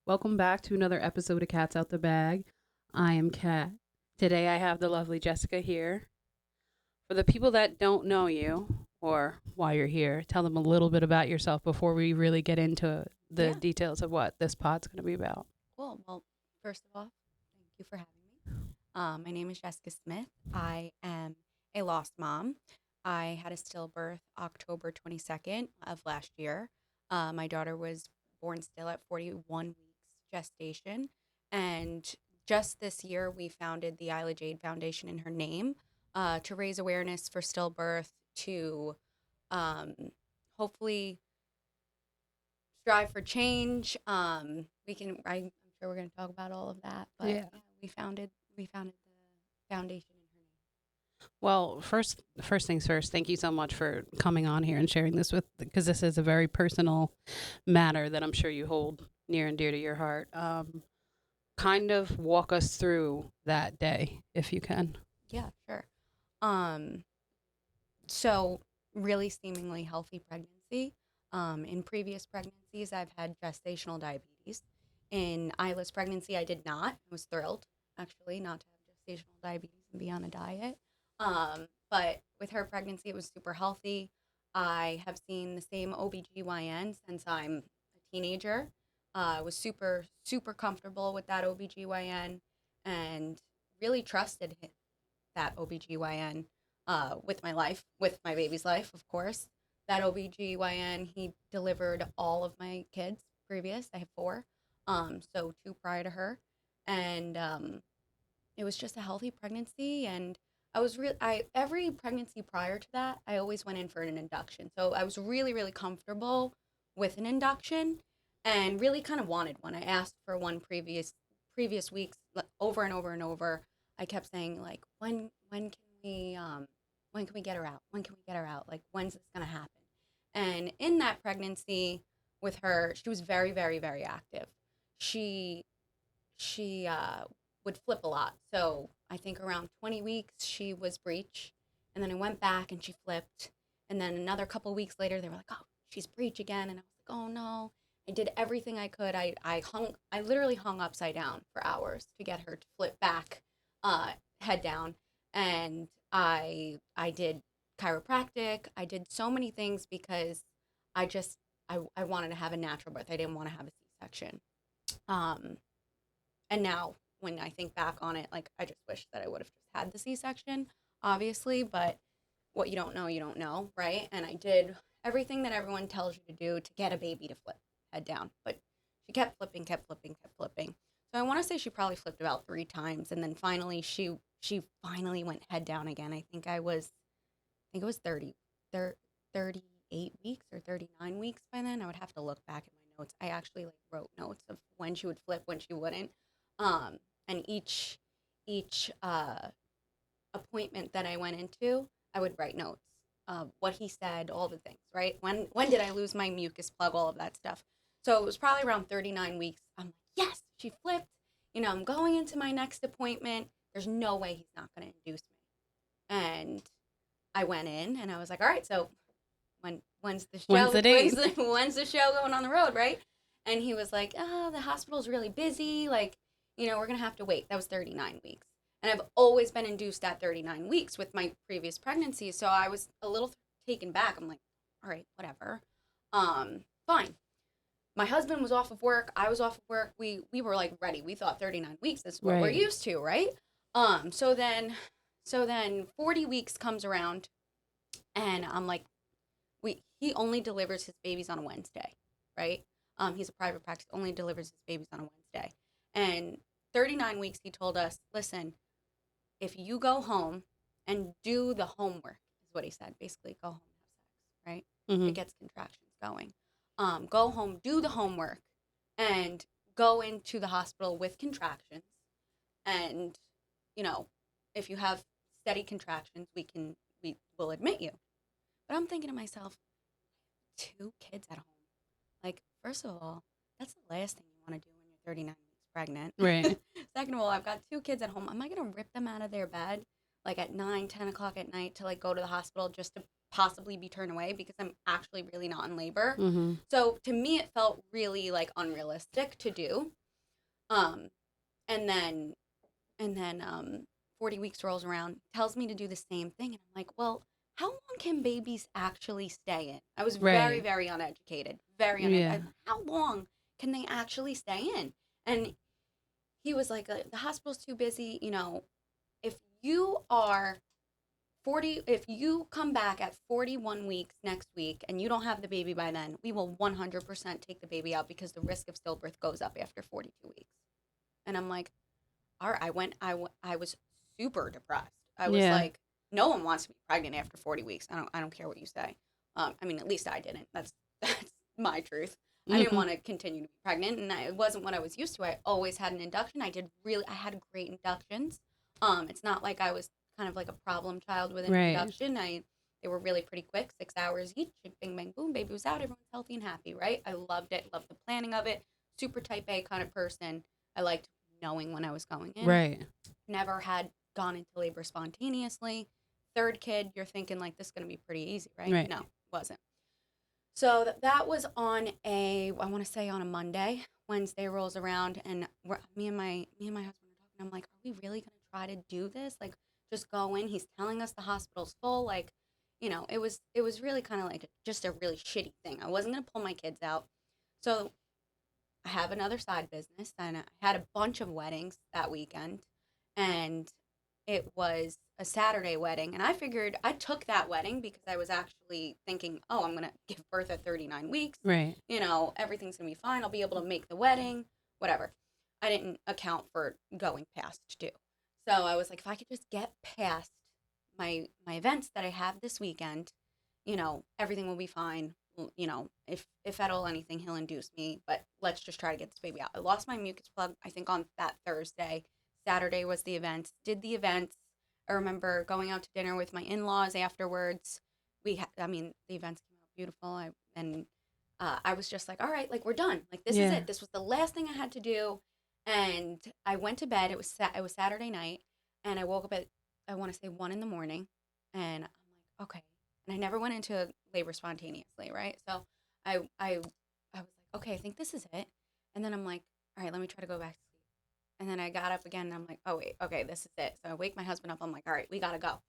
Welcome back to another episode of Cats Out the Bag. I am Kat. Today I have the lovely Jessica here. For the people that don't know you or why you're here, tell them a little bit about yourself before we really get into the Yeah, details of what this pod's going to be about. cool. Well, first of all, thank you for having me. My name is Jessica Smith. I am a lost mom. I had a stillbirth October 22nd of last year. My daughter was born still at 41 weeks gestation. And just this year, we founded the Isla Jade Foundation in her name to raise awareness for stillbirth, to um, hopefully strive for change. I'm sure we're going to talk about all of that, but Yeah. yeah, we founded the foundation in her Well, first things first, thank you so much for coming on here and sharing this with because this is a very personal matter that I'm sure you hold near and dear to your heart. Kind of walk us through that day if you can. name. Yeah, sure. Um, so really seemingly healthy pregnancy. In previous pregnancies, I've had gestational diabetes. In Isla's pregnancy, I did not. I was thrilled, actually, not to have gestational diabetes and be on a diet. But with her pregnancy, it was super healthy. I have seen the same OBGYN since I'm a teenager. I was super, super comfortable with that OBGYN and really trusted that OBGYN with my life, with my baby's life, of course. That OBGYN, he delivered all of my kids previous. I have four, so two prior to her. And it was just a healthy pregnancy. And every pregnancy prior to that, I always went in for an induction. So I was really, really comfortable with an induction and really kind of wanted one. I asked for one previous weeks over and over and over. I kept saying like, when can we get her out? When can we get her out? Like, when's this gonna happen? And in that pregnancy with her, she was very, very, very active. She she would flip a lot. So I think around 20 weeks she was breech, and then I went back and she flipped, and then another couple weeks later they were like, oh, she's breech again, and I was like, oh no. I did everything I could. I literally hung upside down for hours to get her to flip back, head down, and I did chiropractic. I did so many things because I just I wanted to have a natural birth. I didn't want to have a C-section. Um, and now when I think back on it, like I just wish that I would have just had the C-section, obviously, but what you don't know, right? And I did everything that everyone tells you to do to get a baby to flip head down, but she kept flipping, kept flipping, kept flipping. So I want to say she probably flipped about three times, and then finally she finally went head down again. I think it was 38 weeks or 39 weeks by then. I would have to look back at my notes. I actually like wrote notes of when she would flip, when she wouldn't. And each appointment that I went into, I would write notes of what he said, all the things, right? When did I lose my mucus plug, all of that stuff. So it was probably around 39 weeks. I'm like, yes, she flipped. I'm going into my next appointment. There's no way he's not going to induce me. And I went in and I was like, all right, so when's the When's show? the date? When's the show going on the road, right? And he was like, oh, the hospital's really busy. Like, we're gonna have to wait. That was 39 weeks, and I've always been induced at 39 weeks with my previous pregnancies. So I was a little taken back. I'm like, all right, whatever, fine. My husband was off of work. I was off of work. We were like ready. We thought 39 weeks. This is what we're Right. used to, right? So then 40 weeks comes around, and I'm like, he only delivers his babies on a Wednesday, right? He's a private practice, only delivers his babies on a Wednesday. And 39 weeks, he told us, listen, if you go home and do the homework, is what he said. Basically, go home and have sex, right? Mm-hmm. It gets contractions going. Go home, do the homework, and go into the hospital with contractions. And, you know, if you have steady contractions, we will admit you. But I'm thinking to myself, two kids at home. Like, first of all, that's the last thing you want to do when you're 39 weeks pregnant. Right. Second of all, I've got two kids at home. Am I going to rip them out of their bed like at 9, 10 o'clock at night to like go to the hospital just to possibly be turned away because I'm actually really not in labor. Mm-hmm. So to me, it felt really like unrealistic to do. Um, and then and then 40 weeks rolls around, tells me to do the same thing, and I'm like, well, how long can babies actually stay in? I was very, Right. very uneducated, very Yeah. uneducated. How long can they actually stay in? And he was like, the hospital's too busy. If you are 40, if you come back at 41 weeks next week and you don't have the baby by then, we will 100% take the baby out because the risk of stillbirth goes up after 42 weeks. And I'm like, all right, I was super depressed. I was Yeah. like, no one wants to be pregnant after 40 weeks. I don't care what you say. I mean, at least I didn't. That's my truth. I didn't Mm-hmm. want to continue to be pregnant, and it wasn't what I was used to. I always had an induction. I had great inductions. It's not like I was kind of like a problem child with an Right. induction. They were really pretty quick, 6 hours each. Bing, bang, boom, baby was out. Everyone's healthy and happy, right? I loved it. Loved the planning of it. Super type A kind of person. I liked knowing when I was going in. Right. Never had gone into labor spontaneously. Third kid, you're thinking like this is going to be pretty easy, right? Right. No, it wasn't. So that was on I want to say on a Monday. Wednesday rolls around, and me and my husband are talking. I'm like, are we really going to try to do this? Like, just go in. He's telling us the hospital's full. Like, it was really kind of like just a really shitty thing. I wasn't going to pull my kids out. So I have another side business, and I had a bunch of weddings that weekend, and it was a Saturday wedding. And I figured I took that wedding because I was actually thinking, oh, I'm going to give birth at 39 weeks. Right. Everything's going to be fine. I'll be able to make the wedding, whatever. I didn't account for going past due. So I was like, if I could just get past my events that I have this weekend, everything will be fine. If at all anything, he'll induce me. But let's just try to get this baby out. I lost my mucus plug, I think, on that Thursday. Saturday was the event. Did the events. I remember going out to dinner with my in-laws afterwards. The events came out beautiful. I was just like, all right, like we're done. Like this is Yeah. it. This was the last thing I had to do. And I went to bed. It was Saturday night, and I woke up at, I want to say, 1 in the morning, and I'm like, okay. And I never went into labor spontaneously, right? So I was like, okay, I think this is it. And then I'm like, all right, let me try to go back to sleep. And then I got up again, and I'm like, oh wait, okay, this is it. So I wake my husband up. I'm like, all right, we gotta go.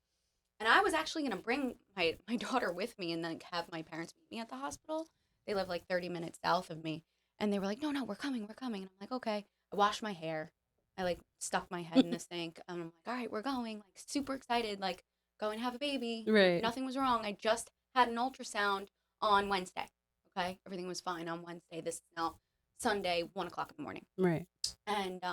And I was actually gonna bring my daughter with me, and then have my parents meet me at the hospital. They live like 30 minutes south of me, and they were like, no, no, we're coming, we're coming. And I'm like, okay. I washed my hair. I like stuck my head in the sink, and I'm like, all right, we're going. Like super excited, like going to have a baby. Right. Nothing was wrong. I just had an ultrasound on Wednesday. Okay, everything was fine on Wednesday. This is now Sunday, 1 o'clock in the morning. Right. And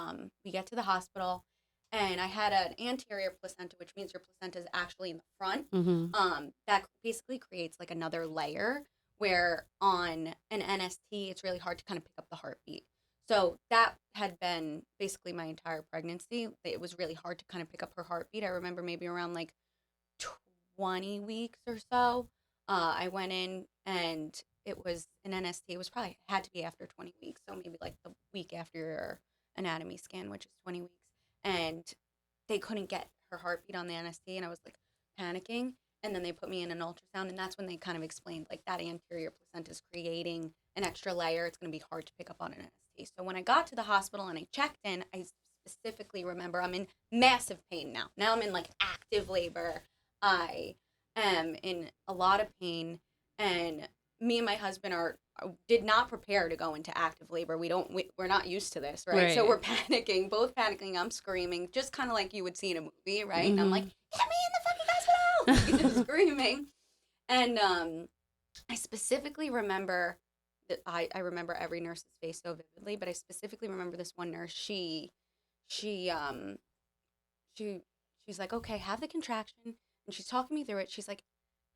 we get to the hospital, and I had an anterior placenta, which means your placenta is actually in the front. Mm-hmm. That basically creates like another layer where on an NST, it's really hard to kind of pick up the heartbeat. So that had been basically my entire pregnancy. It was really hard to kind of pick up her heartbeat. I remember maybe around like 20 weeks or so. I went in, and it was an NST. It was probably had to be after 20 weeks. So maybe like the week after your anatomy scan, which is 20 weeks. And they couldn't get her heartbeat on the NST. And I was like panicking. And then they put me in an ultrasound. And that's when they kind of explained like that anterior placenta is creating an extra layer. It's going to be hard to pick up on an NST. So when I got to the hospital and I checked in, I specifically remember I'm in massive pain now. Now I'm in like active labor. I am in a lot of pain, and me and my husband did not prepare to go into active labor. We're not used to this, right? So Right. we're panicking, both panicking. I'm screaming, just kind of like you would see in a movie, right? And I'm like, Mm-hmm. "Get me in the fucking hospital!" Screaming. And I specifically remember that I remember every nurse's face so vividly, but I specifically remember this one nurse. She she she's like, okay, have the contraction, and she's talking me through it. She's like,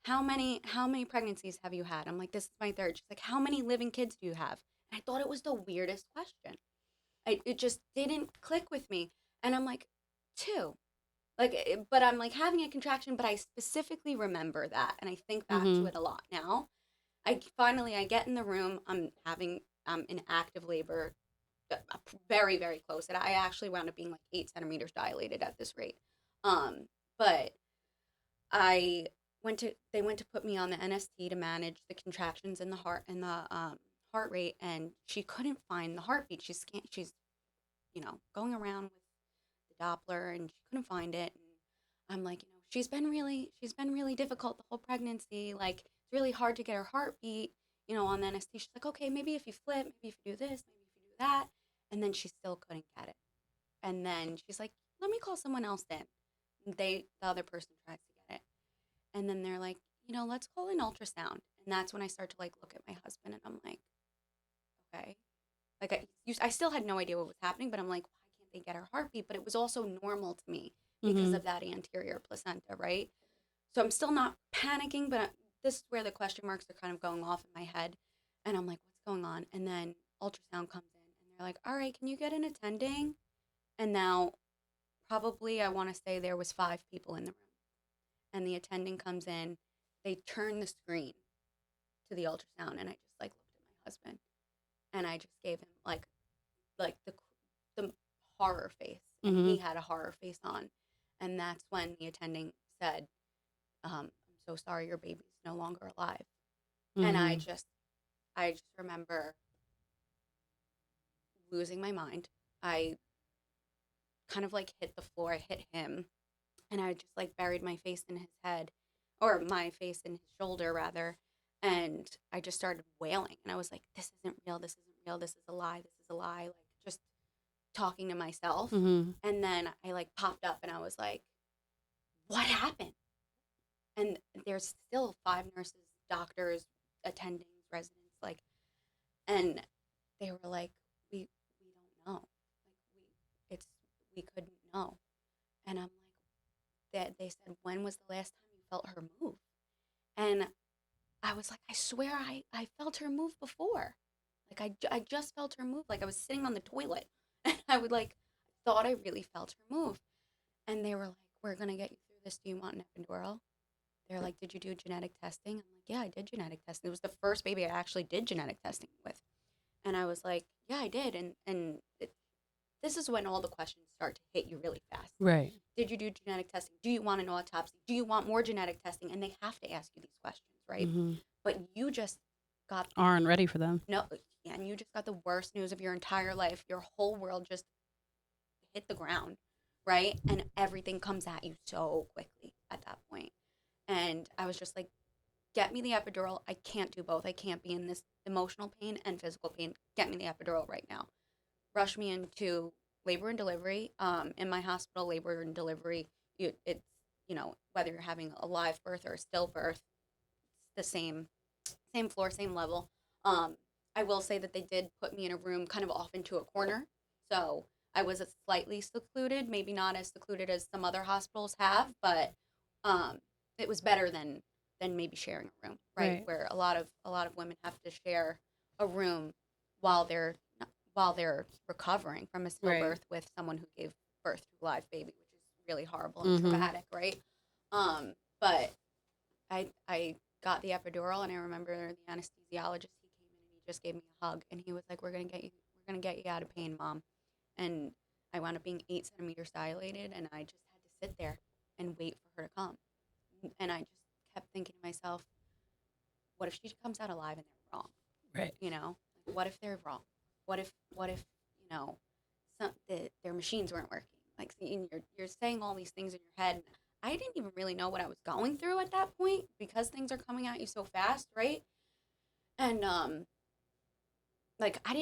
how many pregnancies have you had? I'm like, this is my third. She's like, how many living kids do you have? And I thought it was the weirdest question. It just didn't click with me, and I'm like, two. But I'm like having a contraction, but I specifically remember that, and I think back to Mm-hmm. it a lot now. I get in the room. I'm in active labor, very very close. And I actually wound up being like 8 centimeters dilated at this rate. But I they went to put me on the NST to manage the contractions in the heart and the heart rate, and she couldn't find the heartbeat. She's going around with the Doppler, and she couldn't find it. And I'm like, she's been really difficult the whole pregnancy. Like, it's really hard to get her heartbeat, on the NST. She's like, okay, maybe if you flip, maybe if you do this, maybe if you do that. And then she still couldn't get it. And then she's like, let me call someone else in. The other person tries to get it. And then they're like, let's call an ultrasound. And that's when I start to like look at my husband and I'm like, okay. Like I still had no idea what was happening, but I'm like, why can't they get her heartbeat? But it was also normal to me because Mm-hmm. of that anterior placenta, right? So I'm still not panicking, but this is where the question marks are kind of going off in my head. And I'm like, what's going on? And then ultrasound comes in and they're like, all right, can you get an attending? And now probably I want to say there was 5 people in the room. And the attending comes in, they turn the screen to the ultrasound, and I just like looked at my husband and I just gave him like the horror face, and Mm-hmm. he had a horror face on. And that's when the attending said, I'm so sorry, your baby's no longer alive. And Mm-hmm. I just remember losing my mind. I kind of like hit the floor, I hit him, and I just like buried my face in his head, or my face in his shoulder rather. And I just started wailing, and I was like, this isn't real, this isn't real, this is a lie, this is a lie, like just talking to myself. Mm-hmm. And then I like popped up and I was like, what happened? And there's still 5 nurses, doctors, attendings, residents, like, and they were like, we don't know, like we couldn't know. And I'm like, that they said, when was the last time you felt her move? And I was like, I swear I felt her move before. Like I just felt her move. Like I was sitting on the toilet and I would like thought I really felt her move. And they were like, we're gonna get you through this. Do you want an epidural? They're like, did you do genetic testing? I'm like, yeah, I did genetic testing. It was the first baby I actually did genetic testing with. And I was like, yeah, I did. This is when all the questions start to hit you really fast. Right. Did you do genetic testing? Do you want an autopsy? Do you want more genetic testing? And they have to ask you these questions, right? Mm-hmm. But you just got Aren't ready for them. no, and you just got the worst news of your entire life. Your whole world just hit the ground, right? And everything comes at you so quickly at that point. And I was just like, get me the epidural. I can't do both. I can't be in this emotional pain and physical pain. Get me the epidural right now. Rush me into labor and delivery. In my hospital, labor and delivery, it's whether you're having a live birth or a stillbirth, the same floor, same level. Um, I will say that they did put me in a room kind of off into a corner, so I was slightly secluded, maybe not as secluded as some other hospitals have, but um, it was better than maybe sharing a room, right? Right. Where a lot of women have to share a room while they're while they're recovering from a Right. stillbirth with someone who gave birth to a live baby, which is really horrible and Mm-hmm. traumatic, right? But I got the epidural, and I remember the anesthesiologist. He came in and he just gave me a hug, and he was like, we're gonna get you out of pain, mom." And I wound up being 8 centimeters dilated, and I just had to sit there and wait for her to come. And I just kept thinking to myself, what if she comes out alive and they're wrong? Right. Like, what if they're wrong? What if their machines weren't working? Like, you're saying all these things in your head. I didn't even really know what I was going through at that point because things are coming at you so fast, right? And like I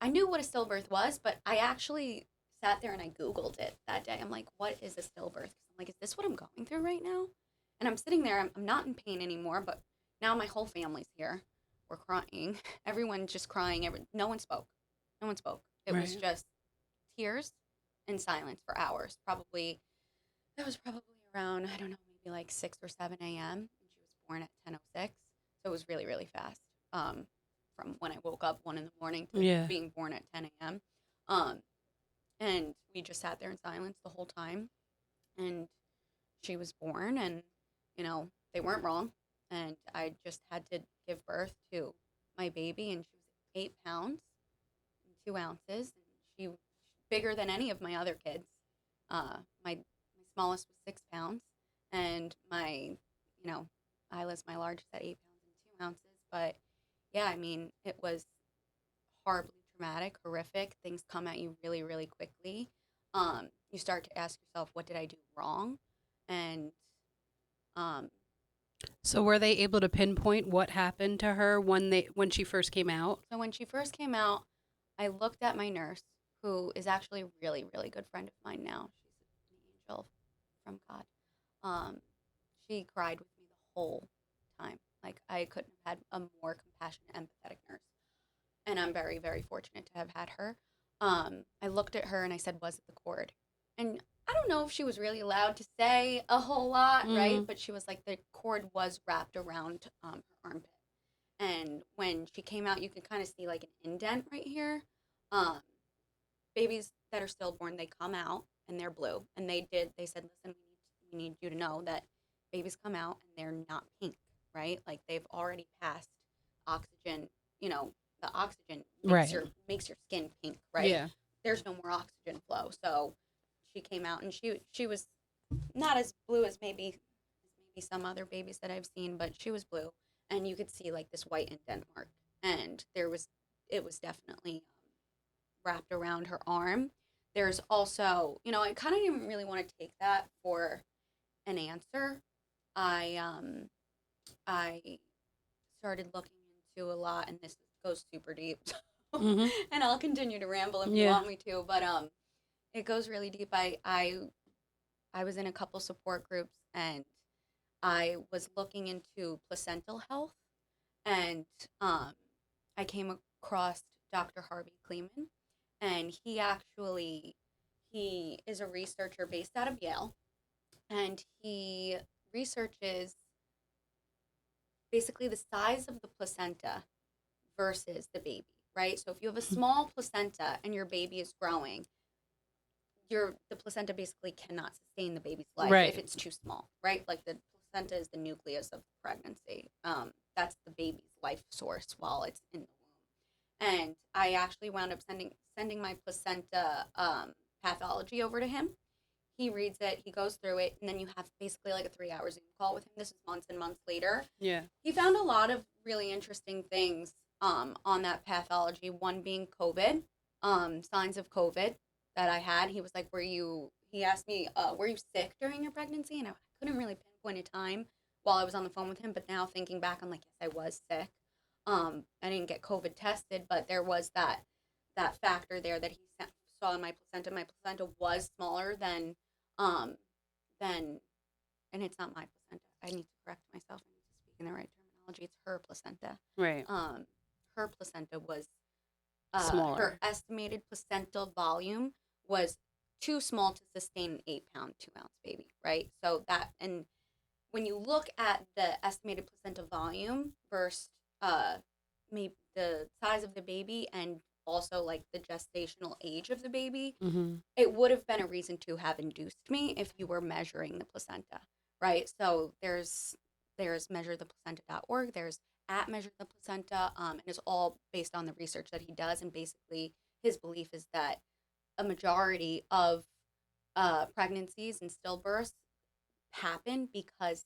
knew what a stillbirth was, but I actually sat there and I Googled it that day. I'm like, what is a stillbirth? 'Cause I'm like, is this what I'm going through right now? And I'm sitting there, I'm not in pain anymore, but now my whole family's here. We're crying. Everyone's just crying. No one spoke. No one spoke. It was Right. just tears and silence for hours. That was probably around, I don't know, maybe like 6 or 7 a.m. And she was born at 10:06. So it was really, really fast. From when I woke up 1 in the morning to Yeah. being born at 10 a.m. Um, and we just sat there in silence the whole time. And she was born, and they weren't wrong. And I just had to give birth to my baby, and she was 8 pounds and 2 ounces, and she was bigger than any of my other kids. My smallest was 6 pounds, and my Isla's my largest at 8 pounds and 2 ounces. But yeah, I mean, it was horribly traumatic, horrific. Things come at you really, really quickly. You start to ask yourself, what did I do wrong? And um, So were they able to pinpoint what happened to her when she first came out? so when she first came out, I looked at my nurse, who is actually a really, really good friend of mine now. She's an angel from God. Um, she cried with me the whole time. Like, I couldn't have had a more compassionate, empathetic nurse. And I'm very, very fortunate to have had her. I looked at her and I said, "Was it the cord?" And I don't know if she was really allowed to say a whole lot, right? Mm. But she was like, the cord was wrapped around her armpit. And when she came out, you could kind of see like an indent right here. Um, Babies that are stillborn, they come out and they're blue. And they said, "Listen, we need you to know that babies come out and they're not pink, right? Like, they've already passed oxygen, you know, the oxygen Right. makes your skin pink, right? Yeah. There's no more oxygen flow." So she came out and she was not as blue as maybe some other babies that I've seen, but she was blue, and you could see like this white indent mark, and it was definitely wrapped around her arm. There's also, I kind of didn't really want to take that for an answer. I started looking into a lot, and this goes super deep. Mhm. And I'll continue to ramble if you Yeah. want me to, but it goes really deep. I was in a couple support groups, and I was looking into placental health, and um, I came across Dr. Harvey Kleeman, and he is a researcher based out of Yale, and he researches basically the size of the placenta versus the baby, right? So if you have a small placenta and your baby is growing, the placenta basically cannot sustain the baby's life if Right. it's too small, right? Like, the placenta is the nucleus of pregnancy. That's the baby's life source while it's in the womb. And I actually wound up sending my placenta pathology over to him. He reads it, he goes through it, and then you have basically like a 3 hour Zoom call with him. This is months and months later. Yeah. He found a lot of really interesting things on that pathology. One being COVID, signs of COVID that I had. He was like, he asked me, "Were you sick during your pregnancy?" And I couldn't really pinpoint a time while I was on the phone with him. But now thinking back, I'm like, yes, I was sick. I didn't get COVID tested, but there was that factor there that he saw in my placenta. My placenta was smaller um, than, and it's not my placenta. I need to correct myself. I need to speak in the right terminology. It's her placenta. Right. Um, her placenta was her Smaller. estimated placental volume was too small to sustain an 8 pound, 2 ounce baby, right? So that, and when you look at the estimated placenta volume versus maybe the size of the baby and also like the gestational age of the baby, Mhm. it would have been a reason to have induced me if you were measuring the placenta, right? So there's measuretheplacenta.org, there's at measure the placenta, and it's all based on the research that he does. And basically, his belief is that a majority of pregnancies and stillbirths happen because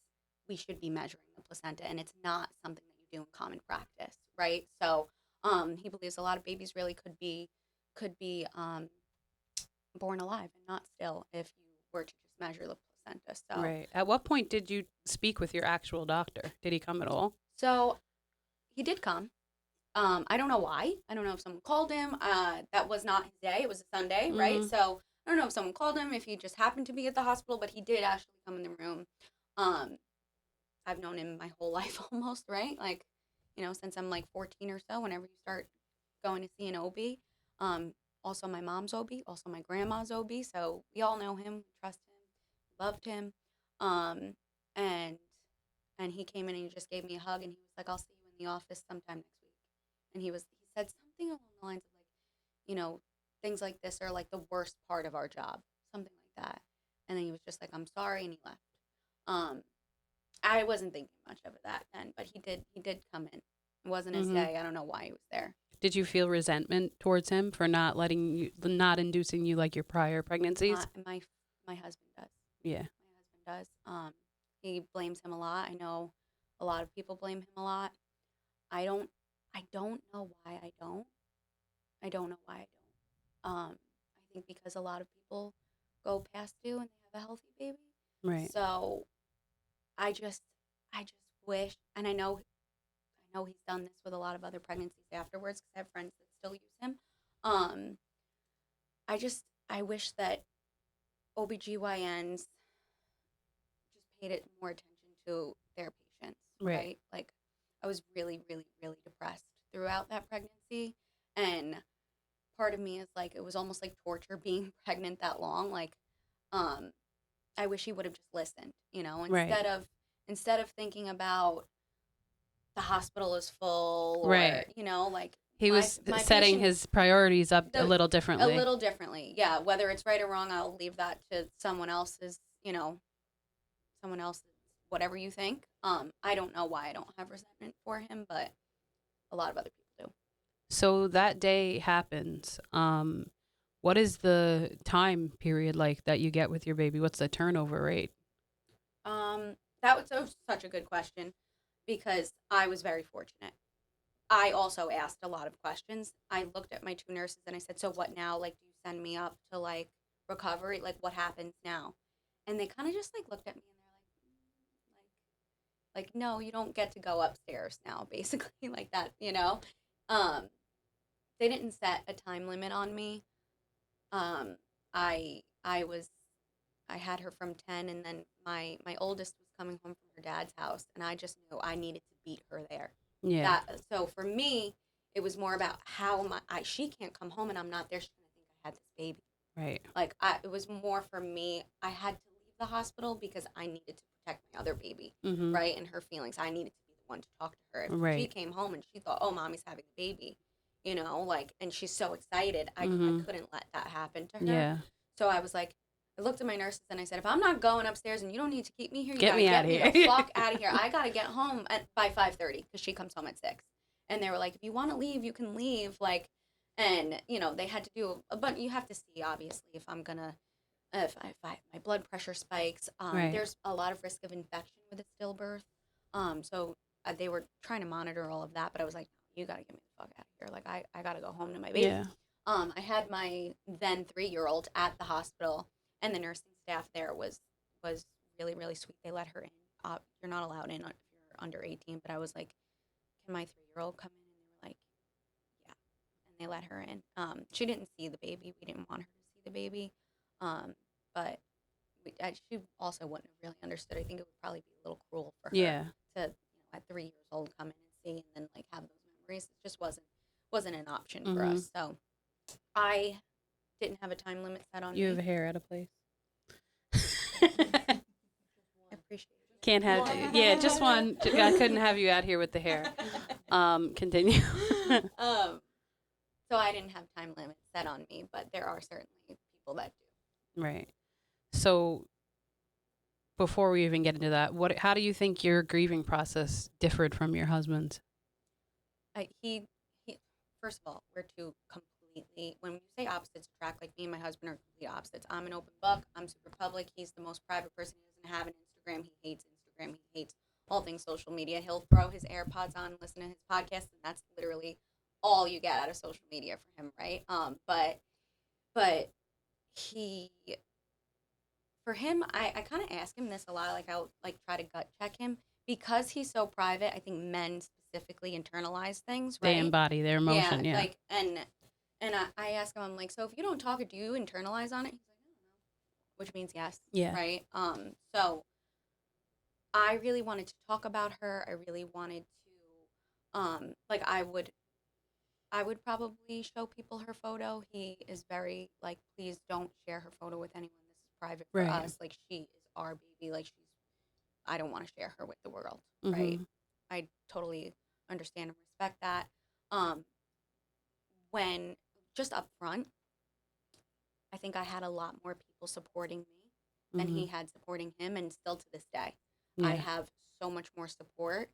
we should be measuring the placenta, and it's not something that you do in common practice, right? So he believes a lot of babies really could be born alive and not still if you were to just measure the placenta. So Right. At what point did you speak with your actual doctor? Did he come at all? so he did come. I don't know why. I don't know if someone called him. That was not his day. It was a Sunday, right? Mhm. So I don't know if someone called him, if he just happened to be at the hospital, but he did actually come in the room. Um, I've known him my whole life almost, right? Like, since I'm like 14 or so, whenever you start going to see an OB. Also my mom's OB, also my grandma's OB. So we all know him, trust him, loved him. Um, and and he came in and he just gave me a hug, and he was like, "I'll see you in the office sometime next week." And he said something along the lines of like, you know, things like this are like the worst part of our job, something like that. And then he was just like, "I'm sorry," and he left. Um, I wasn't thinking much of that then, but he did come in. It wasn't his Mhm. day. I don't know why he was there. Did you feel resentment towards him for not inducing you like your prior My pregnancies? my my husband does. Yeah. My husband does. He blames him a lot. I know a lot of people blame him a lot. I don't I don't know why I don't. I don't know why I don't. I think because a lot of people go past due and they have a healthy baby. Right. So I just I just wish, and I know he's done this with a lot of other pregnancies afterwards because I have friends that still use him. Um, I wish that OBGYNs just paid it more attention to their patients, Right. right? Like I was really, really, really depressed throughout that pregnancy. And part of me is like it was almost like torture being pregnant that long. Like, um, I wish he would have just listened, Right. instead of thinking about the hospital is full or, Right. like He was my setting patient his priorities up a the little a differently. little differently. Yeah, whether it's right or wrong, I'll leave that to someone else's whatever you think. I don't know why I don't have resentment for him, but a lot of other people So that day happens. What is the time period like that you get with your baby? What's the turnover rate? do. That was such a good question because I was very fortunate. I also asked a lot of questions. I looked at my two nurses and I said, "So what now? Like, do you send me up to like recovery? Like, what happens now?" And they kind of just like looked at me and they're like, no, you don't get to go upstairs now, basically like that. Um, they didn't set a time limit on me. Um, I was I had her from 10, and then my oldest was coming home from her dad's house, and I just knew I needed to beat her there. Yeah. That so for me, it was more about how am she can't come home and I'm not there. She's gonna think I had this baby. Right. Like it was more for me. I had to leave the hospital because I needed to protect my other baby, Mm-hmm. right, and her feelings. I needed to be the one to talk to her. If she Right. came home and she thought, "Oh, mommy's having a baby," like, and she's so excited, I Mm-hmm. couldn't let that happen to her. Yeah. So I was like, I looked at my nurses and I said, if I'm not going upstairs and you don't need to keep me here, you Get gotta me out get of me the here. fuck out of here. I gotta get home by 5:30 because she comes home at 6. And they were like, if you want to leave, you can leave. Like, and they had to do but you have to see obviously if I'm gonna if my blood pressure spikes. Right. There's a lot of risk of infection with a stillbirth. So they were trying to monitor all of that, but I was like, no, you gotta get me the fuck out of here. Like, I gotta go home to my baby. Yeah. I had my then 3-year-old at the hospital, and the nursing staff there was really really sweet. They let her in. You're not allowed in if you're under 18, but I was like, can my 3-year-old come in? And they were like, yeah, and they let her in. She didn't see the baby. We didn't want her to see the baby, um, but she also wouldn't have really understood. I think it would probably be a little cruel for her Yeah. to, at 3 years old, come in and see and then like have those memories. It just wasn't an option for Mm-hmm. us. So I didn't have a time limit set on You have me. a hair out of place. I appreciate it. Can't have. Yeah, just one. I couldn't have you out here with the hair. Continue. So I didn't have time limits set on me, but there are certainly people that do. Right. So before we even get into that, how do you think your grieving process differed from your husband's? He first of all, we're two completely, when you say opposites attract, like me and my husband are complete opposites. I'm an open book. I'm super public. He's the most private person. He doesn't have an Instagram. He hates Instagram. He hates all things social media. He'll throw his AirPods on and listen to his podcast, and that's literally all you get out of social media for him, right? But he for him, I kind of ask him this a lot. Like I'll like try to gut check him because he's so private. I think men specifically internalize things, They right? embody their Yeah, emotion. Yeah. like and I ask him, I'm like, so if you don't talk, do you internalize on it? He's like, I don't know, which means yes, Yeah. right? So I really wanted to talk about her. I really wanted to, like I would probably show people her photo. He is very like, please don't share her photo with anyone. This is private for Right. us. Like she is our baby. Like I don't want to share her with the world. Right. Mm-hmm. I totally understand and respect that. Um, when just up front, I think I had a lot more people supporting me than Mm-hmm. he had supporting him. And still to this day, I Yeah. have so much more support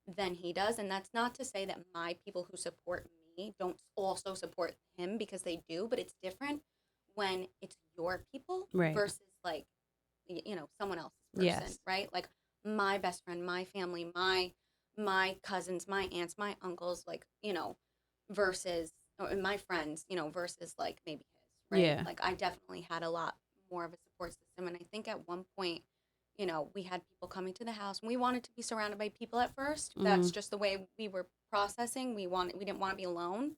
than he does. And that's not to say that my people who support me don't also support him because they do, but it's different when it's your people Right. versus like, someone else's person, Yes. right? Like my best friend, my family, my cousins, my aunts, my uncles, like, versus or my friends, versus like maybe his, right? Yeah. Like I definitely had a lot more of a support system. And I think at one point, we had people coming to the house and we wanted to be surrounded by people at first. Mm-hmm. That's just the way we were processing. We didn't want to be alone.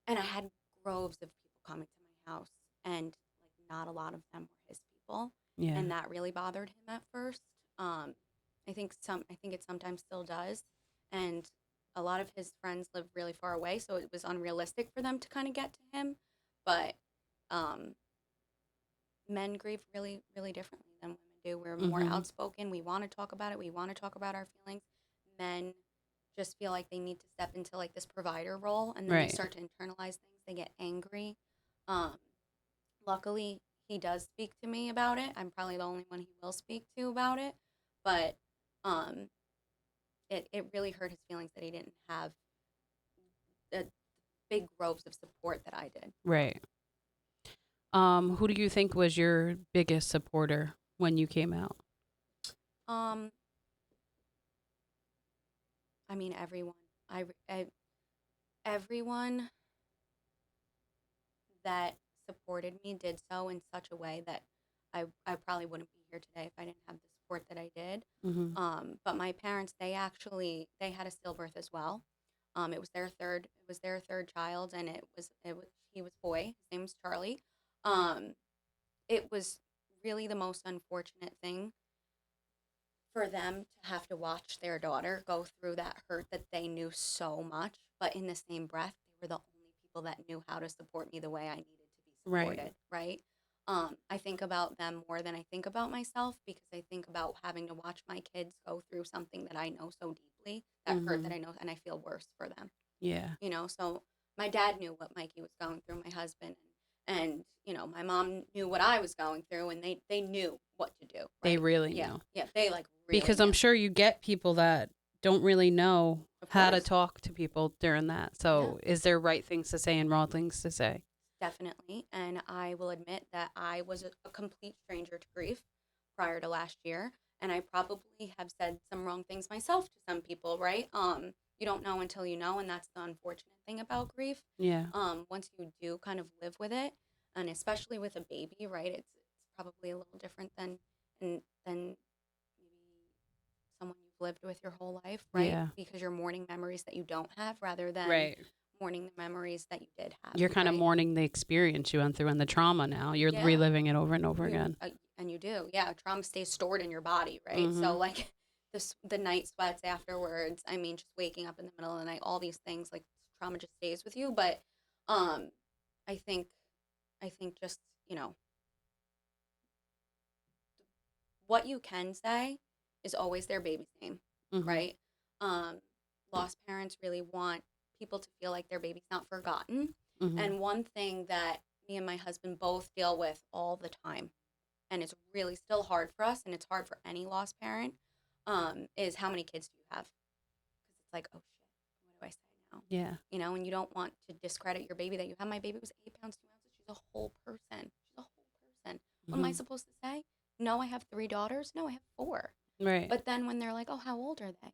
And I had groves of people coming to my house and like not a lot of them were his people. Yeah. And that really bothered him at first. Um, I think it sometimes still does. And a lot of his friends live really far away, so it was unrealistic for them to kind of get to him. But um, men grieve really, really differently than women do. We're more Mm-hmm. outspoken. We want to talk about it. We want to talk about our feelings. Men just feel like they need to step into like this provider role, and then they Right. start to internalize things. They get angry. Um, Luckily, he does speak to me about it. I'm probably the only one he will speak to about it, but um, it really hurt his feelings that he didn't have the big groves of support that I did. Right. Who do you think was your biggest supporter when you came out? Um, I mean, everyone. I everyone that supported me did so in such a way that I probably wouldn't be here today if I didn't have the support that I did. Mm-hmm. But my parents, they had a stillbirth as well. It was their third child, and he was boy. His name was Charlie. Um, it was really the most unfortunate thing for them to have to watch their daughter go through that hurt that they knew so much, but in the same breath, they were the only people that knew how to support me the way I needed to be Right. supported, right? I think about them more than I think about myself because I think about having to watch my kids go through something that I know so deeply, that hurt Mm-hmm. that I know, and I feel worse for them, Yeah. So my dad knew what Mikey was going through, my husband, and my mom knew what I was going through, and they knew what to do, They right? really Yeah, knew. yeah, they like really Because I'm knew. sure you get people that don't really know Of how to course. talk to people during that. Yeah, So, is there right things to say and wrong things to say? definitely. And I will admit that I was a complete stranger to grief prior to last year. And I probably have said some wrong things myself to some people, right? You don't know until you know, and that's the unfortunate thing about grief. Yeah. Once you do kind of live with it, and especially with a baby, right? It's probably a little different than maybe someone you've lived with your whole life, right? Yeah. Because you're mourning memories that you don't have rather than Right. mourning the memories that you did have, You're kind of right? mourning the experience you went through and the trauma now. You're Yeah, reliving it over and over again. and you do, yeah. Trauma stays stored in your body, right? Mm-hmm. So like the night sweats afterwards. I mean, just waking up in the middle of the night, all these things, like trauma just stays with you. But um, I think just what you can say is always their baby's name, Mm-hmm. right? Um, Lost parents really want people to feel like their baby's not forgotten. Mm-hmm. And one thing that me and my husband both deal with all the time, and it's really still hard for us, and it's hard for any lost parent, is how many kids do you have? Because it's like, oh shit, what do I say now? Yeah. And you don't want to discredit your baby that you have. My baby was 8 pounds 2 ounces. She's a whole person. She's a whole person. What am I Mm-hmm. supposed to say? No, I have 3 daughters. No, I have 4. Right. But then when they're like, oh, how old are they?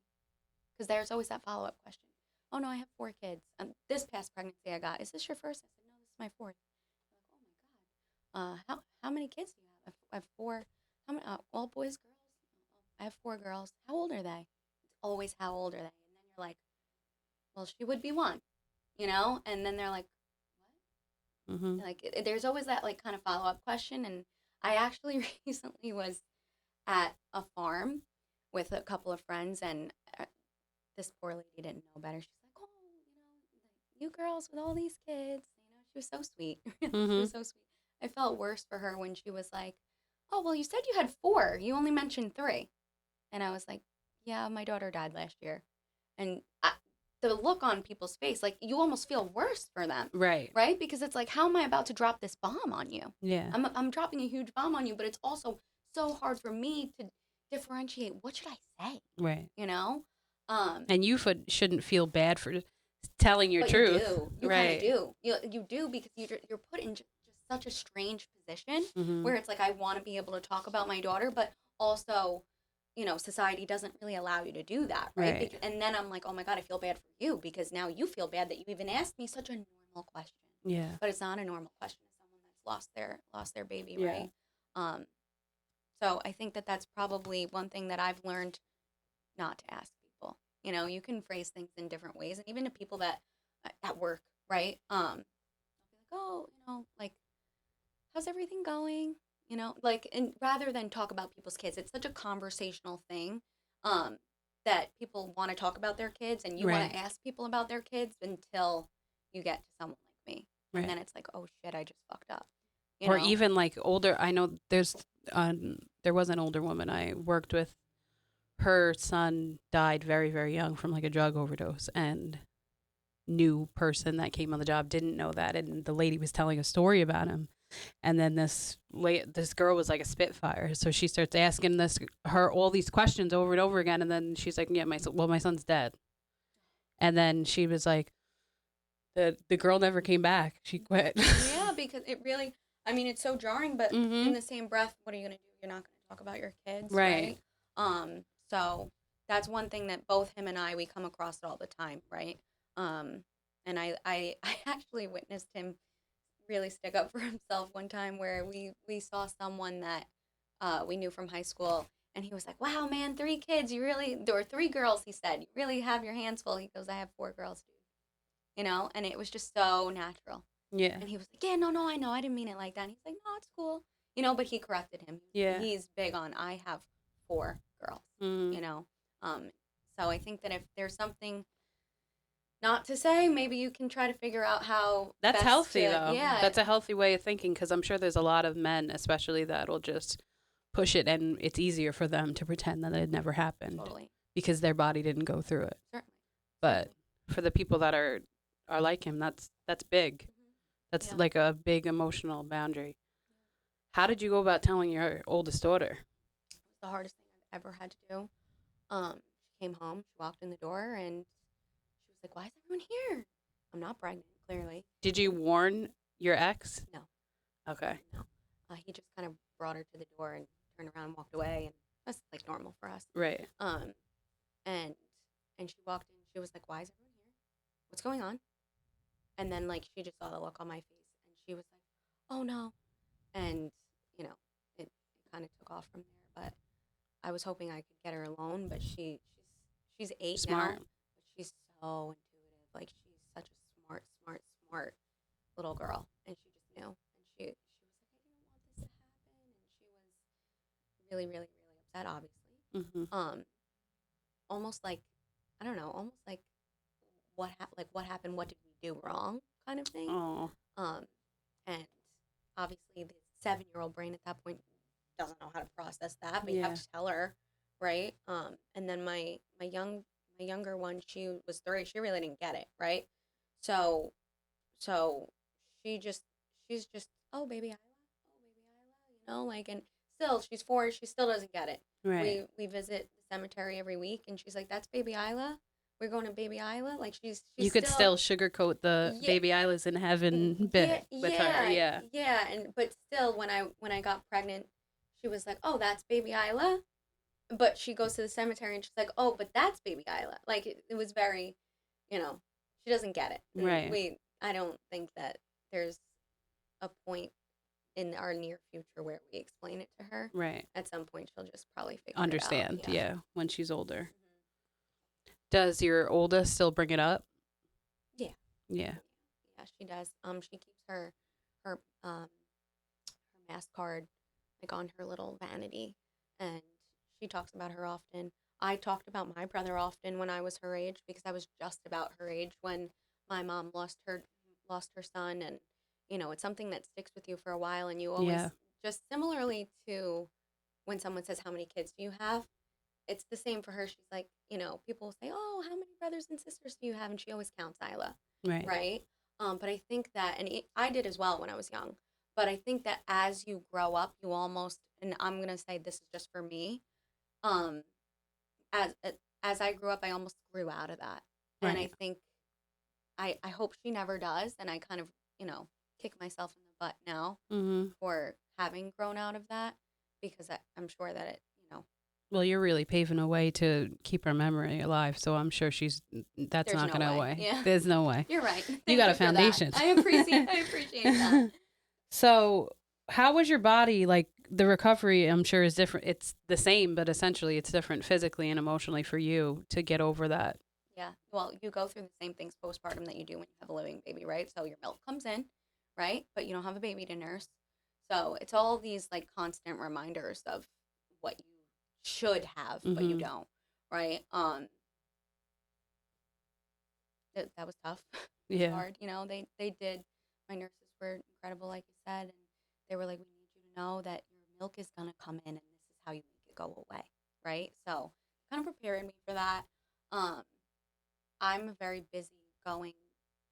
Because there's always that follow up question. Oh no, I have 4 kids. This past pregnancy I got. Is this your first? I said, no, this is my fourth. They're like, oh my god. How many kids do you have? I have 4. How many? All boys, girls. I have 4 girls. How old are they? It's always how old are they? And then you're like, well, she would be 1. And then they're like, Mm-hmm. what? Like there's always that like kind of follow up question. And I actually recently was at a farm with a couple of friends, and this poor lady didn't know better. She's like, oh, you girls with all these kids. She was so sweet. She Mm-hmm. was so sweet. I felt worse for her when she was like, oh, well, you said you had 4. You only mentioned 3. And I was like, yeah, my daughter died last year. And the look on people's face, like you almost feel worse for them, Right. right? Because it's like, how am I about to drop this bomb on you? Yeah. I'm dropping a huge bomb on you, but it's also so hard for me to differentiate what should I say, Right. you know? Um, And you shouldn't feel bad for telling your but you truth. do. You kind of Right. do. You do because you're put in just such a strange position Mm-hmm. where it's like I want to be able to talk about my daughter, but also, society doesn't really allow you to do that, right? Right. And then I'm like, oh my God, I feel bad for you because now you feel bad that you even asked me such a normal question. Yeah. But it's not a normal question. It's someone that's lost their baby, Yeah. right? Um, so I think that that's probably one thing that I've learned not to ask people. You can phrase things in different ways, and even to people that at work, right? I'll be like, oh, like, how's everything going? Like, and rather than talk about people's kids, it's such a conversational thing, um, that people want to talk about their kids, and you want Right. to ask people about their kids until you get to someone like me, and Right. then it's like, oh shit, I just fucked up, you Or know? even like older. I know there was an older woman I worked with. Her son died very, very young from like a drug overdose, and new person that came on the job didn't know that, and the lady was telling a story about him. And then this girl was like a spitfire, so she starts asking her all these questions over and over again, and then she's like, "Yeah, my son's dead." And then she was like, the girl never came back. She quit. Yeah, because it really, I mean, it's so jarring, but in Mhm. the same breath, what are you gonna do? You're not gonna talk about your kids, Right. right? So that's one thing that both him and we come across it all the time, right? Um, and I actually witnessed him really stick up for himself one time where we saw someone that we knew from high school, and he was like, "Wow, man, 3 kids, you really, there were 3 girls." He said, "You really have your hands full." He goes, "I have 4 girls, dude." And it was just so natural. Yeah. And he was like, "Yeah, no, no, I know. I didn't mean it like that." And he's like, "No, it's cool." But he corrected him. Yeah. He's big on, I have 4 girls, Mm. you know? Um, so I think that if there's something not to say, maybe you can try to figure out how That's best healthy to, though. yeah, That's a healthy way of thinking, because I'm sure there's a lot of men, especially, that'll just push it, and it's easier for them to pretend that it never happened totally. because their body didn't go through it. Certainly. But for the people that are like him, that's big. That's Yeah. like a big emotional boundary. How did you go about telling your oldest daughter? It was the hardest thing I've ever had to do. She came home, she walked in the door, and she was like, "Why is everyone here?" I'm not pregnant, clearly. Did you warn your ex? No. Okay. No. He just kind of brought her to the door and turned around and walked away, and that's like normal for us. Right. Um, and and she walked in. She was like, "Why is everyone here? What's going on?" And then like she just saw the look on my face, and she was like, "Oh no!" And it kind of took off from there. But I was hoping I could get her alone, but she's 8 now, Smart. but she's so intuitive. Like she's such a smart, smart, smart little girl, and she just knew. And she was like, "I didn't want this to happen," and she was really, really, really upset, obviously. Mm-hmm. Almost like, I don't know, almost like what happened, what did we do wrong, kind of thing. Oh. And obviously the 7-year-old brain at that point doesn't know how to process that, but you have Yeah. to tell her, right? And then my younger one, she was 3. She really didn't get it, right? So so she's just, "Oh, baby Isla, oh, baby Isla," like, and still she's 4, she still doesn't get it. Right. We visit the cemetery every week, and she's like, "That's baby Isla. We're going to baby Isla." Like she's You could still, still sugarcoat the yeah, baby Isla's in heaven yeah, bit with her. Yeah. yeah, and but still, when I got pregnant, she was like, "Oh, that's baby Isla," but she goes to the cemetery and she's like, "Oh, but that's baby Isla." Like it was very, she doesn't get it, and Right. I don't think that there's a point in our near future where we explain it to her. Right. At some point, she'll just probably figure Understand. it out. Yeah. When she's older. Mhm. Does your oldest still bring it up? Yeah. Yeah. Yeah, she does. She keeps her mask card like on her little vanity, and she talks about her often. I talked about my brother often when I was her age because I was just about her age when my mom lost her son, and it's something that sticks with you for a while, and you Yeah. always, just similarly to when someone says, "How many kids do you have?" It's the same for her. She's like, people say, "Oh, how many brothers and sisters do you have?" And she always counts Isla, Right. right? But I think that, and I did as well when I was young. But I think that as you grow up, you almost, and I'm gonna say this is just for me, um, as as I grew up, I almost grew out of that, and I Right. think I hope she never does, and I kind of kick myself in the butt now Mm-hmm. for having grown out of that because I'm sure that it Well, you're really paving a way to keep her memory alive, so I'm sure that's There's not no going to way. away. Yeah. There's no way. You're right. You Thank got a you for that. foundation. I appreciate that. So, how was your body? Like, the recovery, I'm sure, is different. It's the same, but essentially it's different physically and emotionally for you to get over that. Yeah. Well, you go through the same things postpartum that you do when you have a living baby, right? So your milk comes in, right? But you don't have a baby to nurse. So it's all these like constant reminders of what you should have, but you Mm-hmm. don't, right? That was tough. It was Yeah. hard. They did. My nurses were incredible, like you said, and they were like, "We need you to know that your milk is gonna come in, and this is how you make it go away." Right. So kind of preparing me for that. Um, I'm a very busy going,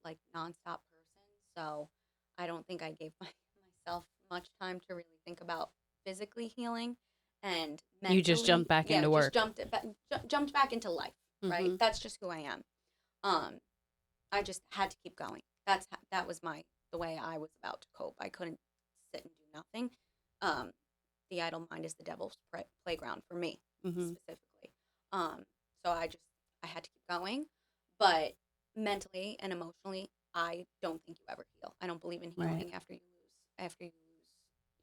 like nonstop person, so I don't think I gave myself much time to really think about physically healing and You just mentally. jumped back Yeah, into just work. jumped back into life. Right. Mm-hmm. That's just who I am. Um, I just had to keep going. That was the way I was about to cope. I couldn't sit and do nothing. Um, the idle mind is the devil's playground for me Mm-hmm. specifically. Um, so I had to keep going, but mentally and emotionally, I don't think you ever heal. I don't believe in Right. healing after you lose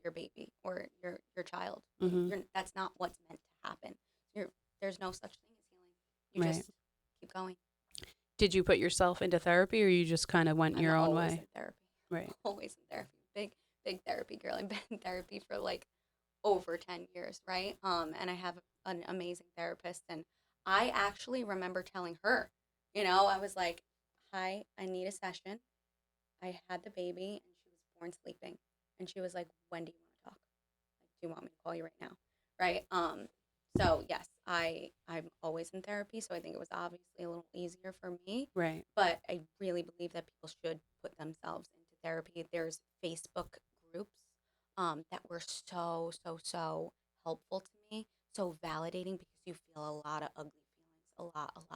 your baby or your child. Mm-hmm. That's not what's meant to happen. You're, there's no such thing as healing. You Right. just keep going. Did you put yourself into therapy, or you just kind of went I'm your own always way? in therapy. Right. Always in therapy. Big therapy girl. I've been in therapy for like over 10 years, right? And I have an amazing therapist. And I actually remember telling her, I was like, "Hi, I need a session. I had the baby and she was born sleeping." And she was like, "When do you want to talk? Like, do you want me to call you right now?" Right? So yes, I'm always in therapy, so I think it was obviously a little easier for me. Right. But I really believe that people should put themselves into therapy. There's Facebook groups that were so so so helpful to me, so validating because you feel a lot of ugly feelings,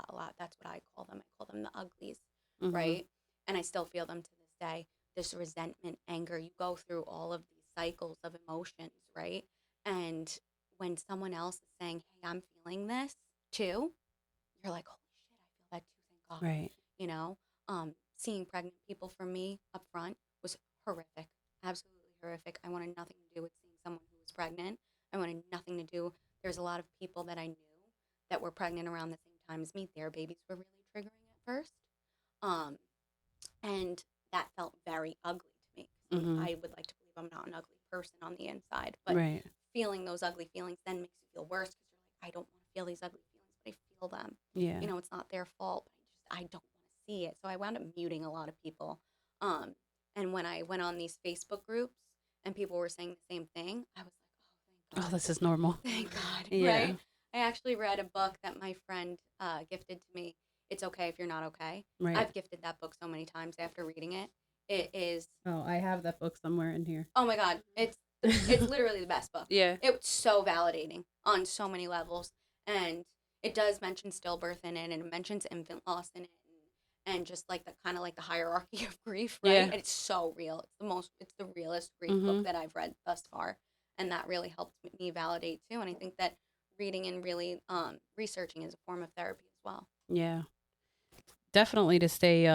a lot. That's what I call them. I call them the uglies, Mm-hmm. right? And I still feel them to this day. This resentment, anger, you go through all of these cycles of emotions, right? And when someone else is saying, "Hey, I'm feeling this too," you're like, "Holy shit, I feel that too, thank God." Right. You know, seeing pregnant people for me up front was horrific, absolutely horrific. I wanted nothing to do with seeing someone who was pregnant. I wanted nothing to do. There's a lot of people that I knew that were pregnant around the same time as me. Their babies were really triggering at first. Um, and that felt very ugly to me. Mm-hmm. I would like to believe I'm not an ugly person on the inside, but Right. feeling those ugly feelings then makes you feel worse because you're like, I don't want to feel these ugly feelings, but I feel them. Yeah. It's not their fault, but I don't want to see it. So I wound up muting a lot of people. Um, and when I went on these Facebook groups and people were saying the same thing, I was like, oh, Oh, thank God. this is normal. Thank God, Yeah. right? I actually read a book that my friend gifted to me. It's okay if you're not okay. Right. I've gifted that book so many times after reading it. It is, Oh, I have that book somewhere in here. oh my God, it's literally the best book. Yeah. It's so validating on so many levels, and it does mention stillbirth in it, and it mentions infant loss in it, and just like the kind of like the hierarchy of grief, right? Yeah. And it's so real. It's the realest grief Mm-hmm. book that I've read thus far, and that really helped me validate too. And I think that reading and really researching is a form of therapy as well. Yeah. Definitely to stay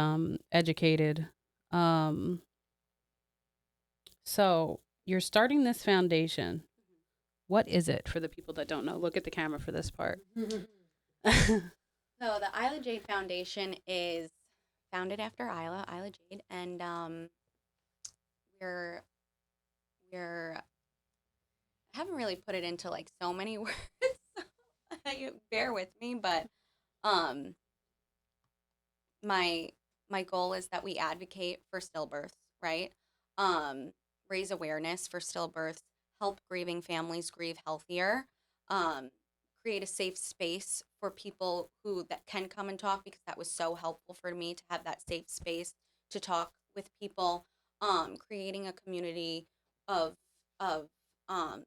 educated. Um, so you're starting this foundation. What is it for the people that don't know? Look at the camera for this part. So the Isla Jade Foundation is founded after Isla Jade, and we're we're I haven't really put it into like so many words. Bear with me, but um, my my goal is that we advocate for stillbirths, right? Um, Raise awareness for stillbirths, help grieving families grieve healthier, um, create a safe space for people who that can come and talk because that was so helpful for me to have that safe space to talk with people. Creating a community of of um,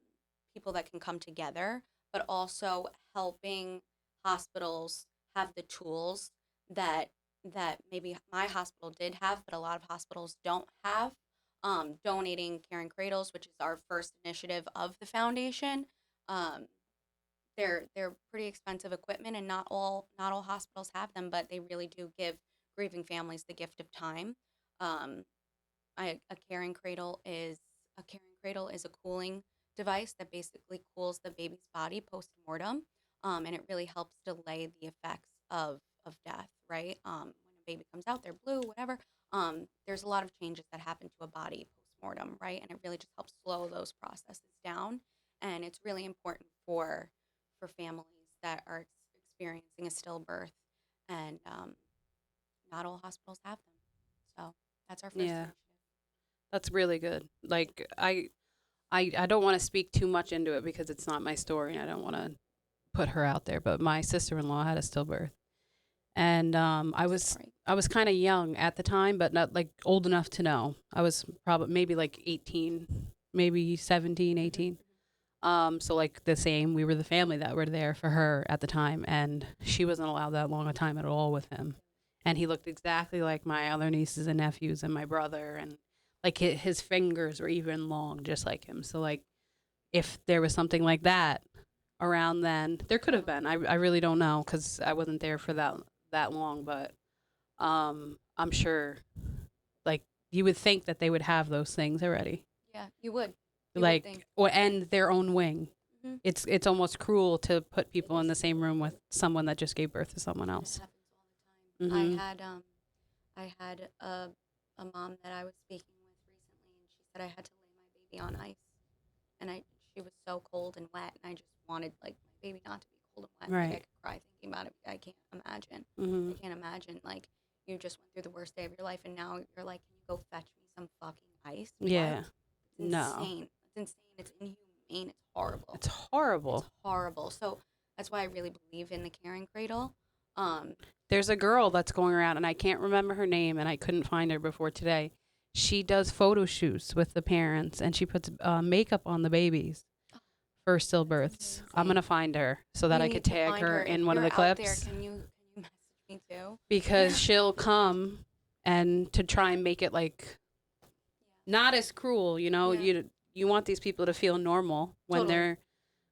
people that can come together, but also helping hospitals have the tools that maybe my hospital did have, but a lot of hospitals don't have. Donating Caring Cradles, which is our first initiative of the foundation. Um, they're pretty expensive equipment, and not all hospitals have them, but they really do give grieving families the gift of time. Um, a caring cradle is a cooling device that basically cools the baby's body post mortem, and it really helps delay the effects of death. Right, when a baby comes out, they're blue, whatever. There's a lot of changes that happen to a body post mortem, right, and it really just helps slow those processes down. And it's really important for families that are experiencing a stillbirth, and not all hospitals have them. So that's our first Yeah, initiative. that's really good. Like I don't want to speak too much into it because it's not my story. I don't want to put her out there, but my sister-in-law had a stillbirth. And I'm sorry. I was kind of young at the time, but not like old enough to know. I was probably maybe like 18, maybe 17, Mm-hmm, 18. So like the same, we were the family that were there for her at the time, and she wasn't allowed that long a time at all with him. And he looked exactly like my other nieces and nephews and my brother, and like his fingers were even long, just like him. So like if there was something like that around then, there could have been. I really don't know because I wasn't there for that long, but I'm sure like you would think that they would have those things already, yeah, you would. You would think. like or and their own wing. Hmm. It's almost cruel to put It people in is. the same room with someone that just gave birth to someone And it else. happens all the time. Mhm. I had a mom that I was speaking with recently, and she said I had to lay my baby on ice, and she was so cold and wet, and I just wanted like my baby not to be cold and wet. Like I Right. could cry thinking about it. I can't imagine. I Mhm. can't imagine like you just went through the worst day of your life, and now you're like, can you go fetch me some fucking ice? What? Yeah. It's No. insane. It's insane. It's inhumane. It's horrible. It's It's horrible. horrible. So that's why I really believe in the caring cradle. Um, There's a girl that's going around and I can't remember her name and I couldn't find her before today. She does photo shoots with the parents and she puts makeup on the babies for stillbirths. that's I'm going to amazing. find her so that You I could need to tag find her her. If in one of you're the out there, clips can you message me too? because she'll come and to try and make it like not as cruel, you know, Yeah, you want these people to feel normal totally.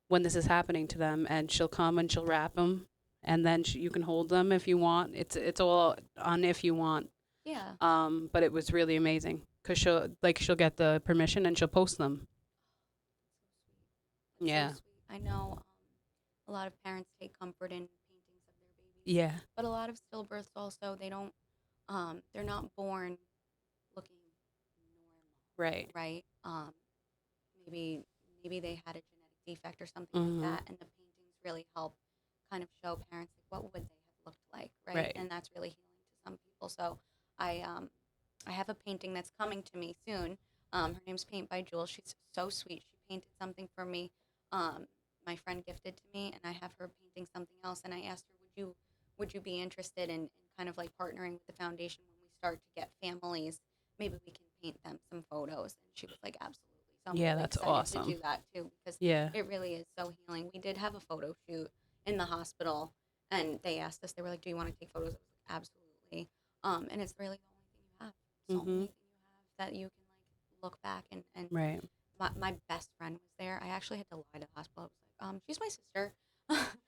when this is happening to them and she'll come and she'll wrap them and then you can hold them if you want. It's all on if you want. Yeah. But it was really amazing cuz she'll get the permission and she'll post them. That's so Yeah. sweet. I know a lot of parents take comfort in paintings of their babies, Yeah. but a lot of stillbirths also they're not born looking normal, Right. right? Maybe maybe they had a genetic defect or something like Mhm. that, and the paintings really help kind of show parents like what would they have looked like, right? Right. And that's really healing to some people. So I um I have a painting that's coming to me soon. Her name's Paint by Jewel. She's so sweet. She painted something for me. Um, my friend gifted to me, and I have her painting something else. And I asked her, would you be interested in kind of like partnering with the foundation when we start to get families? Maybe we can paint them some photos. And she was like, absolutely. So I'm Yeah, really that's excited to awesome. do that too because Yeah. it really is so healing. We did have a photo shoot in the hospital, and they asked us. They were like, "Do you want to take photos?" I was like, "Absolutely." And it's really the only thing you have. It's the only Mhm. thing you have that you can like look back and Right. my best friend was there. I actually had to lie to the hospital. I was like, she's my sister,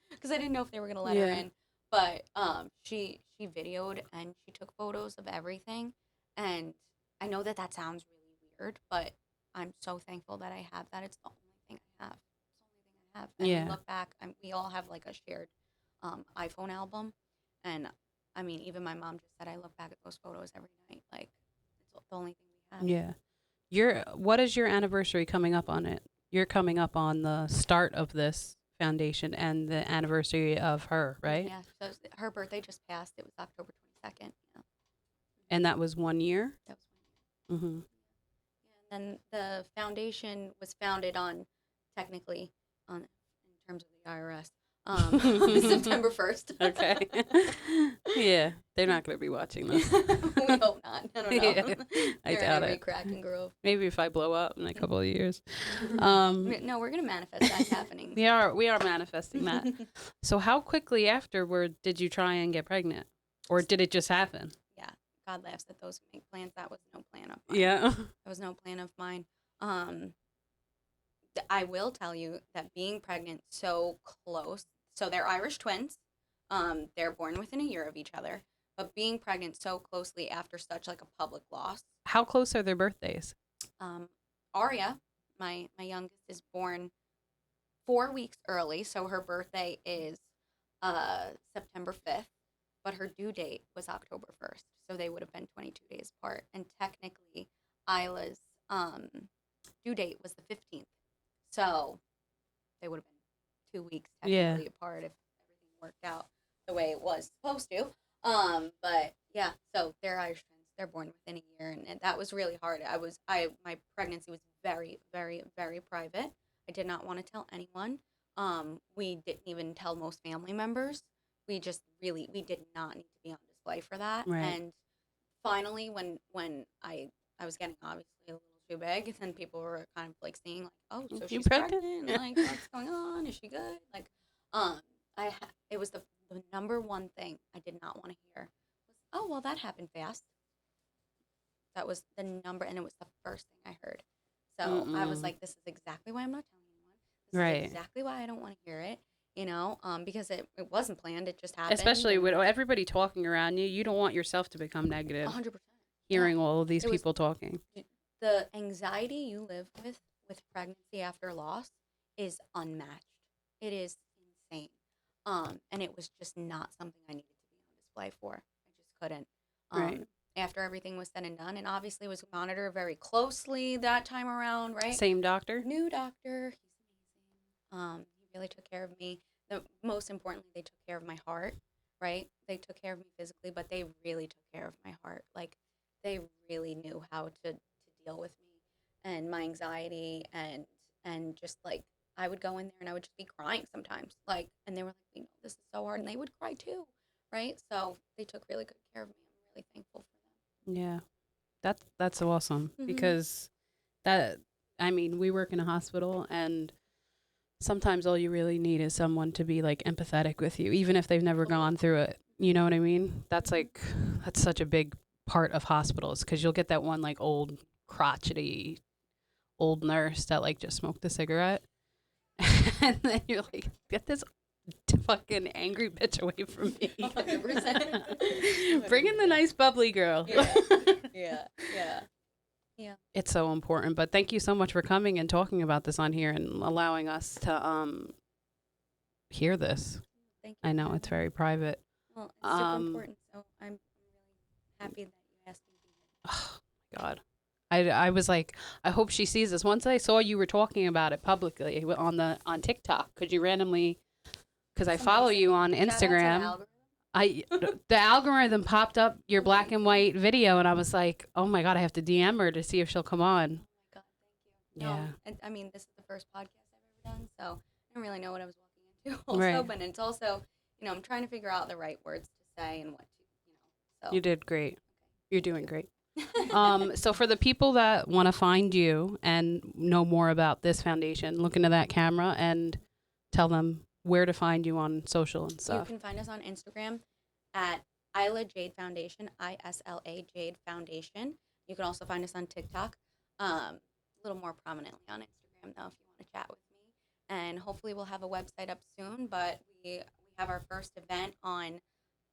because I didn't know if they were gonna let her Yeah. in. But she videoed and she took photos of everything, and I know that that sounds really weird, but I'm so thankful that I have that. It's the only thing I have. It's the only thing I have. And we Yeah. look back, and we all have like a shared iPhone album, and I mean, even my mom just said I look back at those photos every night. Like it's the only thing we have. Yeah. What is your anniversary coming up on it? You're coming up on the start of this foundation and the anniversary of her, right? Yeah. So her birthday just passed. It was October 22nd. Yeah. And that was 1 year. That was 1 year. Mhm. Yeah. And then the foundation was founded on, technically, on in terms of the IRS, September 1st. Okay. Yeah, they're not going to be watching this. We hope not. I don't know. Yeah, I They're in doubt every it. crack and grove. Maybe if I blow up in a couple of years. Um, No, we're gonna manifest that happening. we are manifesting that. So how quickly afterward did you try and get pregnant, or did it just happen? Yeah, God laughs at those who make plans. That was no plan of mine. Yeah. That was no plan of mine. Um, But I will tell you that being pregnant so close, so they're Irish twins. They're born within a year of each other, but being pregnant so closely after such like a public loss. How close are their birthdays? Um, Aria, my youngest, is born 4 weeks early, so her birthday is September 5th, but her due date was October 1st, so they would have been 22 days apart. And technically, Isla's due date was the 15th, so they would have been 2 weeks technically apart if everything worked out the way it was supposed to. But yeah, so they're Irish twins. They're born within a year, and that was really hard. My pregnancy was very, very, very private. I did not want to tell anyone. We didn't even tell most family members. We just really, we did not need to be on display for that. Right. And finally, when I was getting obviously a little too big, and people were kind of like seeing like, oh, so she's pregnant. Like, what's going on? Is she good? Like, it was the number one thing I did not want to hear was, oh, well, that happened fast. That was the number, and it was the first thing I heard. So I was like, this is exactly why I'm not telling anyone. This is exactly why I don't want to hear it, because it wasn't planned. It just happened. Especially with everybody talking around you, you don't want yourself to become negative. 100%. Hearing all of these people talking. The anxiety you live with pregnancy after loss is unmatched. It is insane. And it was just not something I needed to be on display for. I just couldn't. Right. After everything was said and done, and obviously was monitored very closely that time around, right? Same doctor? New doctor. He's amazing. He really took care of me. Most importantly, they took care of my heart, right? They took care of me physically, but they really took care of my heart. Like, they really knew how to deal with me and my anxiety and just like, I would go in there and I would just be crying sometimes. Like, and they were like, we know this is so hard, and they would cry too, right? So they took really good care of me. I'm really thankful for them. Yeah, that's awesome because we work in a hospital, and sometimes all you really need is someone to be like empathetic with you, even if they've never gone through it. You know what I mean? That's such a big part of hospitals, because you'll get that one like old crotchety old nurse that like just smoked a cigarette, and then you're like, get this fucking angry bitch away from me. 100%. Bring in the nice bubbly girl. Yeah. It's so important. But thank you so much for coming and talking about this on here and allowing us to hear this. Thank you. I know it's very private. Well, it's super important, so I'm really happy that you asked me to be here. Oh my God. I was like, I hope she sees this. Once I saw you were talking about it publicly on TikTok, because I follow you on Instagram. The algorithm popped up your black and white video, and I was like, oh my God, I have to DM her to see if she'll come on. Oh my God, thank you. Yeah. And I mean, this is the first podcast I've ever done, so I don't really know what I was walking into also, Right. but it's also, I'm trying to figure out the right words to say and what to, so. You did great. You're doing great. So for the people that want to find you and know more about this foundation, look into that camera and tell them where to find you on social and stuff. You can find us on Instagram at Isla Jade Foundation, ISLA Jade Foundation. You can also find us on TikTok, a little more prominently on Instagram, though, if you want to chat with me. And hopefully we'll have a website up soon, but we have our first event on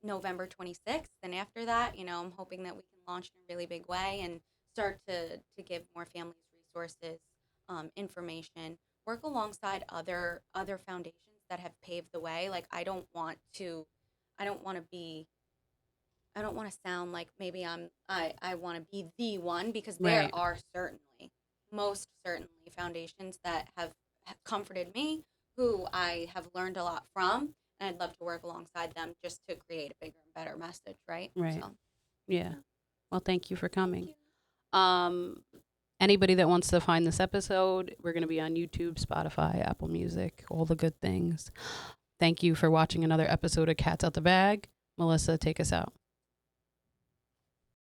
November 26th. And after that, I'm hoping that we can launch in a really big way and start to give more families resources, information, work alongside other foundations that have paved the way. Like, I don't want to sound like maybe I want to be the one, because there are most certainly foundations that have comforted me, who I have learned a lot from, and I'd love to work alongside them just to create a bigger and better message, right? Right. So. Yeah. Well, thank you for coming. Anybody that wants to find this episode, we're going to be on YouTube, Spotify, Apple Music, all the good things. Thank you for watching another episode of Cats Out the Bag. Melissa, take us out.